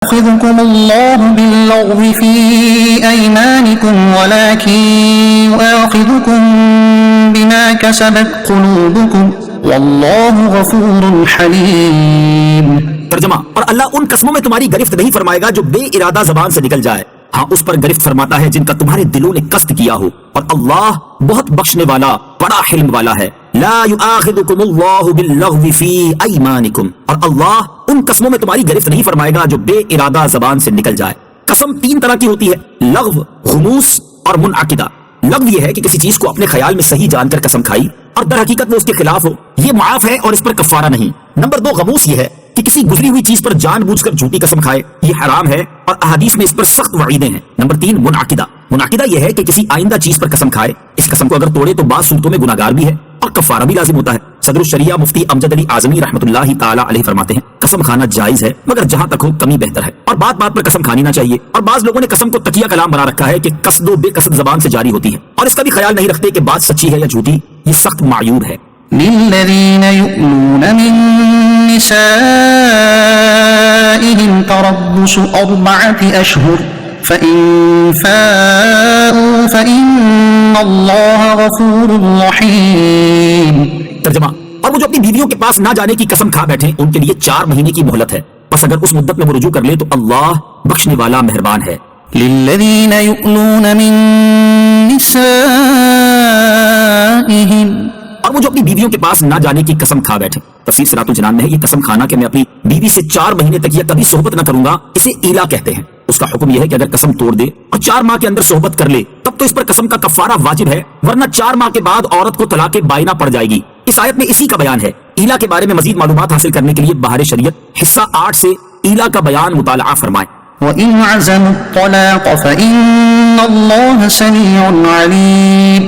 يُؤَاخِذُكُمُ اللَّهُ بِاللَّغْوِ فِي أَيْمَانِكُمْ وَلَكِنْ يُؤَاخِذُكُمْ بِمَا كَسَبَتْ قُلُوبُكُمْ وَاللَّهُ غَفُورٌ حَلِيمٌ۔ ترجمہ: اور اللہ ان قسموں میں تمہاری گرفت نہیں فرمائے گا جو بے ارادہ زبان سے نکل جائے، ہاں اس پر گرفت فرماتا ہے جن کا تمہارے دلوں نے قصد کیا ہو، اور اللہ بہت بخشنے والا بڑا حلم والا ہے۔ لا یؤاخذکم اللہ باللغو فی ایمانکم، اور اللہ ان قسموں میں تمہاری گرفت نہیں فرمائے گا جو بے ارادہ زبان سے نکل جائے۔ قسم تین طرح کی ہوتی ہے: لغو، غموس اور منعقدہ۔ لغو یہ ہے کہ کسی چیز کو اپنے خیال میں صحیح جان کر قسم کھائی اور در حقیقت وہ اس کے خلاف ہو، یہ معاف ہے اور اس پر کفارہ نہیں۔ نمبر دو، غموس یہ ہے کہ کسی گزری ہوئی چیز پر جان بوجھ کر جھوٹی قسم کھائے، یہ حرام ہے اور احادیث میں اس پر سخت وعیدیں ہیں۔ نمبر تین، منعقدہ۔ منعقدہ یہ ہے کہ کسی آئندہ چیز پر قسم کھائے، اس قسم کو اگر توڑے تو بعض صورتوں میں گناہگار بھی ہے اور کفارہ بھی لازم ہوتا ہے۔ صدر الشریعہ مفتی امجد علی اعظمی رحمۃ اللہ تعالی علیہ فرماتے ہیں، قسم کھانا جائز ہے مگر جہاں تک ہو کمی بہتر ہے، اور بات بات پر قسم کھانی نہ چاہیے۔ اور بعض لوگوں نے قسم کو تقیہ کلام بنا رکھا ہے کہ قصد و بے قصد زبان سے جاری ہوتی ہے، اور اس کا بھی خیال نہیں رکھتے کہ بات سچی ہے یا جھوٹی، یہ سخت معیوب ہے۔ للذین یؤلون من نسائهم تربص 4 أشهر فإن فاءوا فإن الله غفور رحيم۔ ترجمہ: اور وہ جو اپنی بیویوں کے پاس نہ جانے کی قسم کھا بیٹھیں ان کے لیے 4 مہینے کی مہلت ہے، بس اگر اس مدت میں وہ رجوع کر لیں تو اللہ بخشنے والا مہربان ہے۔ للذین یؤلون من نسائهم، اور وہ جو اپنی بیویوں کے پاس نہ جانے کی قسم کھا بیٹھے۔ تفسیر صراط الجنان میں ہے یہ قسم کھانا کہ میں اپنی بیوی سے 4 مہینے تک یا کبھی صحبت نہ کروں گا، اسے ایلا کہتے ہیں۔ اس کا حکم یہ ہے کہ اگر قسم توڑ دے اور 4 ماہ کے اندر صحبت کر لے تب تو اس پر قسم کا کفارہ واجب ہے، ورنہ 4 ماہ کے بعد عورت کو طلاق بائنہ پڑ جائے گی۔ اس آیت میں اسی کا بیان ہے۔ ایلا کے بارے میں مزید معلومات حاصل کرنے کے لیے بہار شریعت حصہ 8 سے ایلا کا بیان مطالعہ فرمائیں۔ وَإِنْ عَزَمُوا الطَّلَاقَ فَإِنَّ اللَّهَ سَمِيعٌ عَلِيمٌ۔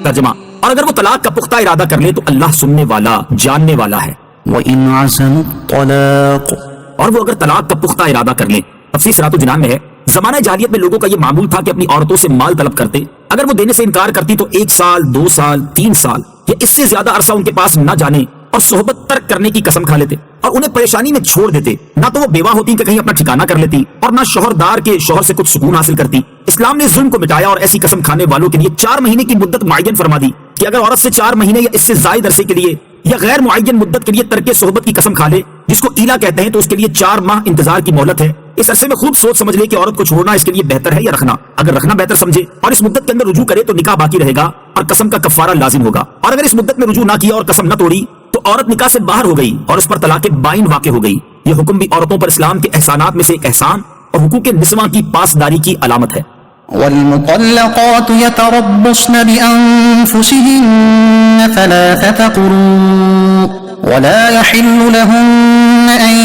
ترجمہ: اور اگر وہ طلاق کا پختہ ارادہ کر لے تو اللہ سننے والا جاننے والا ہے۔ وَإِنْ عَزَمُوا الطَّلَاقَ، اور وہ اگر طلاق کا پختہ ارادہ کر لیں۔ تفسیر صراط الجنان میں ہے زمانہ جاہلیت میں لوگوں کا یہ معمول تھا کہ اپنی عورتوں سے مال طلب کرتے، اگر وہ دینے سے انکار کرتی تو 1 سال 2 سال 3 سال یا اس سے زیادہ عرصہ ان کے پاس نہ جانے اور صحبت ترک کرنے کی قسم کھا لیتے اور انہیں پریشانی میں چھوڑ دیتے۔ نہ تو وہ بیوہ ہوتی کہ کہیں اپنا ٹھکانہ کر لیتی اور نہ شوہردار کے شوہر سے کچھ سکون حاصل کرتی۔ اسلام نے ظلم کو مٹایا اور ایسی قسم کھانے والوں کے لیے 4 مہینے کی مدت معین فرما دی کہ اگر عورت سے 4 مہینے یا اس سے زائد عرصے کے لیے یا غیر معین مدت کے لیے ترک صحبت کی قسم کھا لے، جس کو ایلا کہتے ہیں، تو اس کے لیے 4 ماہ انتظار کی مہلت ہے۔ اس عرصے میں خوب سوچ سمجھ لے کہ عورت کو چھوڑنا اس کے لیے بہتر ہے یا رکھنا۔ اگر رکھنا بہتر سمجھے اور اس مدت کے اندر رجوع کرے تو نکاح باقی رہے گا اور قسم کا کفارہ لازم ہوگا، اور اگر اس مدت میں رجوع نہ کیا اور قسم نہ توڑی تو عورت نکاح سے باہر ہو گئی اور اس پر طلاق بائن واقع ہو گئی۔ یہ حکم بھی عورتوں پر اسلام کے احسانات میں سے ایک احسان اور حقوق نسواں کی پاسداری کی علامت ہے۔ والمطلقات يتربصن بأنفسهن 3 قروء ولا يحل لهن أن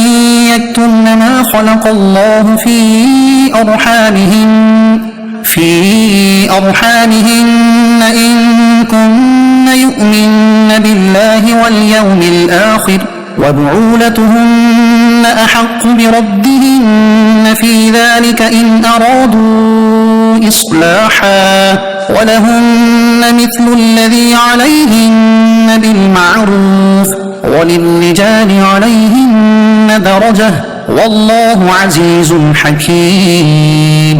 يكتمن ما خلق الله في أرحامهن إن كن يؤمن بالله واليوم الآخر وبعولتهن أحق بردهن في ذلك إن أرادوا إصلاحا ولهن مثل الذي عليهن بالمعروف وللرجال عليهن درجة والله عزيز حكيم۔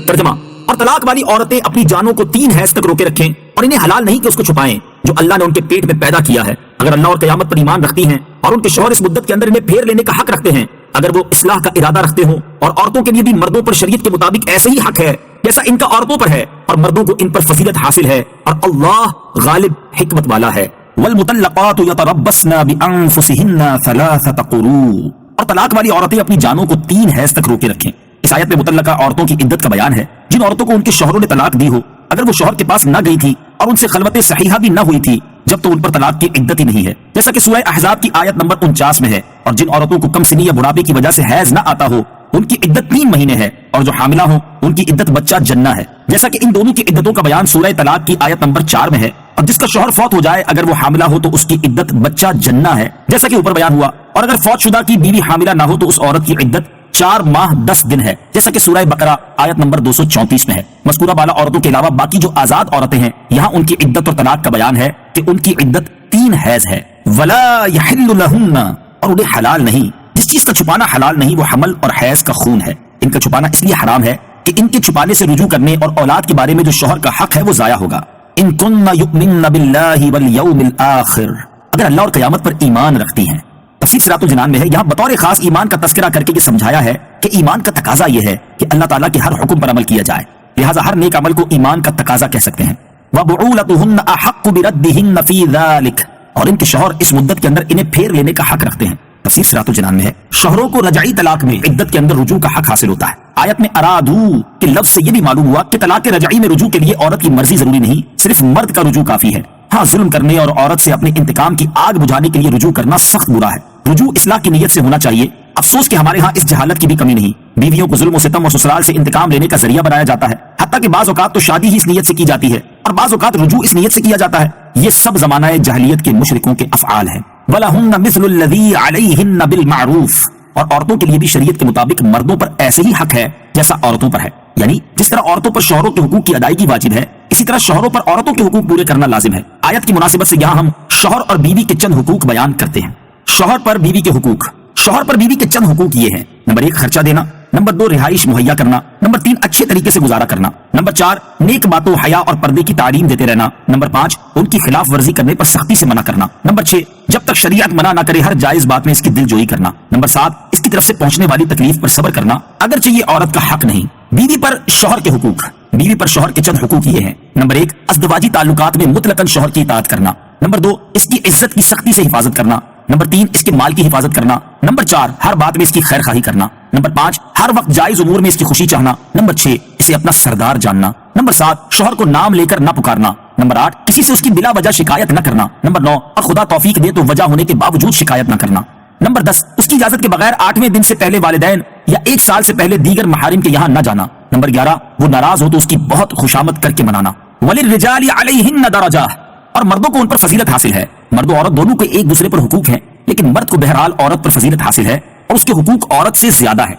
ترجمہ: اور طلاق والی عورتیں اپنی جانوں کو 3 حیض تک روکے رکھیں اور انہیں حلال نہیں کہ اس کو چھپائیں جو اللہ نے ان کے پیٹ میں پیدا کیا ہے، اگر اللہ اور قیامت پر ایمان رکھتی ہیں اور ان کے شوہر اس مدت کے اندر انہیں پھیر لینے کا حق رکھتے ہیں، اگر وہ اصلاح کا ارادہ رکھتے ہوں۔ اور عورتوں کے لیے بھی مردوں پر شریعت کے مطابق ایسے ہی حق ہے جیسا ان کا عورتوں پر ہے، اور مردوں کو ان پر فضیلت حاصل ہے، اور اللہ غالب حکمت والا ہے۔ والمطلقات يتربصن بأنفسهن 3 قروء، اور طلاق والی عورتیں اپنی جانوں کو 3 حیض تک روکے رکھیں۔ اس آیت میں متعلقہ عورتوں کی عدت کا بیان ہے جن عورتوں کو ان کے شوہروں نے طلاق دی ہو، اگر وہ شوہر کے پاس نہ گئی تھی اور ان سے خلوت صحیحہ بھی نہ ہوئی تھی جب تو ان پر طلاق کی عدت ہی نہیں ہے، جیسا کہ سورہ احزاب کی آیت نمبر 49 میں ہے۔ اور جن عورتوں کو کم سنی یا بڑھاپے کی وجہ سے حیض نہ آتا ہو ان کی عدت 3 مہینے ہے، اور جو حاملہ ہوں ان کی عدت بچہ جنہ ہے، جیسا کہ ان دونوں کی عدتوں کا بیان سورہ طلاق کی آیت نمبر 4 میں ہے۔ اور جس کا شوہر فوت ہو جائے اگر وہ حاملہ ہو تو اس کی عدت بچہ جنہ ہے، جیسا کہ اوپر بیان ہوا، اور اگر فوت شدہ کی بیوی حاملہ نہ ہو تو اس عورت کی عدت 4 ماہ 10 دن ہے، جیسا کہ سورہ بقرہ آیت نمبر 234 میں ہے۔ مذکورہ بالا عورتوں کے علاوہ باقی جو آزاد عورتیں ہیں یہاں ان کی عدت اور طلاق کا بیان ہے کہ ان کی عدت 3 حیض ہے۔ ولا یحل لہن، اور انہیں حلال نہیں جس چیز چیز کا چھپانا حلال نہیں وہ حمل اور حیض کا خون ہے. ان کا چھپانا اس لیے حرام ہے کہ ان کے چھپانے سے رجوع کرنے اور اولاد کے بارے میں جو شوہر کا حق ہے وہ ضائع ہوگا. ان کنن یؤمنن باللہ والیوم الآخر، اگر اللہ اور قیامت پر ایمان رکھتی ہیں. تفسیر صراط الجنان میں ہے، یہاں بطور خاص ایمان کا تذکرہ کر کے یہ سمجھایا ہے کہ ایمان کا تقاضا یہ ہے کہ اللہ تعالیٰ کے ہر حکم پر عمل کیا جائے، لہٰذا ہر نیک عمل کو ایمان کا تقاضا کہہ سکتے ہیں. وَبُعُولَتُهُنَّ أَحَقُّ بِرَدِّهِنَّ فِي ذَلِكَ، اور ان کے شوہر اس مدت کے اندر انہیں پھیر لینے کا حق رکھتے ہیں. تفسیر صراط الجنان میں ہے، شوہروں کو رجعی طلاق میں عدت کے اندر رجوع کا حق حاصل ہوتا ہے. آیت میں ارادو کے لفظ سے یہ بھی معلوم ہوا کہ طلاق رجعی میں رجوع کے لیے عورت کی مرضی ضروری نہیں، صرف مرد کا رجوع کافی ہے. ہاں، ظلم کرنے اور عورت سے اپنے انتقام کی آگ بجھانے کے لیے رجوع کرنا سخت برا ہے. رجوع اصلاح کی نیت سے ہونا چاہیے. افسوس کہ ہمارے ہاں اس جہالت کی بھی کمی نہیں. بیویوں کو ظلم و ستم اور سسرال سے انتقام لینے کا ذریعہ بنایا جاتا ہے، حتیٰ کہ بعض اوقات تو شادی ہی اس نیت سے کی جاتی ہے اور بعض اوقات رجوع اس نیت سے کیا جاتا ہے. یہ سب زمانہ جاہلیت کے مشرکوں کے افعال ہیں. وَلَهُنَّ مِثْلُ الَّذِي عَلَيْهِنَّ بِالْمَعْرُوفِ، اور عورتوں کے لیے بھی شریعت کے مطابق مردوں پر ایسے ہی حق ہے جیسا عورتوں پر ہے. یعنی جس طرح عورتوں پر شوہروں کے حقوق کی ادائیگی واجب ہے، اسی طرح شوہروں پر عورتوں کے حقوق پورے کرنا لازم ہے. آیت کی مناسبت سے یہاں ہم شوہر اور بیوی کے چند حقوق بیان کرتے ہیں. شوہر پر بیوی کے حقوق. شوہر پر بیوی کے چند حقوق یہ ہیں: نمبر 1 خرچہ دینا، نمبر 2 رہائش مہیا کرنا، نمبر 3 اچھے طریقے سے گزارا کرنا، نمبر 4 نیک باتوں، حیا اور پردے کی تعلیم دیتے رہنا، نمبر 5 ان کی خلاف ورزی کرنے پر سختی سے منع کرنا، نمبر 6 جب تک شریعت منع نہ کرے ہر جائز بات میں اس کی دل جوئی کرنا، نمبر 7 اس کی طرف سے پہنچنے والی تکلیف پر صبر کرنا اگرچہ یہ عورت کا حق نہیں. بیوی پر شوہر کے حقوق. بیوی پر شوہر کے چند حقوق یہ ہیں: نمبر 1 ازدواجی تعلقات میں مطلقاً شوہر کی اطاعت کرنا، نمبر 2 اس کی عزت کی سختی سے حفاظت کرنا، نمبر 3 اس کے مال کی حفاظت کرنا، نمبر 4 ہر بات میں اس کی خیر خواہی کرنا، نمبر 5 ہر وقت جائز امور میں اس کی خوشی چاہنا، نمبر 6 اسے اپنا سردار جاننا، نمبر 7 شوہر کو نام لے کر نہ پکارنا، نمبر 8 کسی سے اس کی بلا وجہ شکایت نہ کرنا، نمبر 9 اور خدا توفیق دے تو وجہ ہونے کے باوجود شکایت نہ کرنا، نمبر 10 اس کی اجازت کے بغیر 8ویں دن سے پہلے والدین یا 1 سال سے پہلے دیگر محارم کے یہاں نہ جانا، نمبر 11 وہ ناراض ہو تو اس کی بہت خوشامد کر کے منانا. وَلِلرِّجَالِ عَلَيْهِنَّ دَرَجَةٌ، اور مردوں کو ان پر فضیلت حاصل ہے. مرد و عورت دونوں کے ایک دوسرے پر حقوق ہیں، لیکن مرد کو بہرحال عورت پر فضیلت حاصل ہے اور اس کے حقوق عورت سے زیادہ ہے.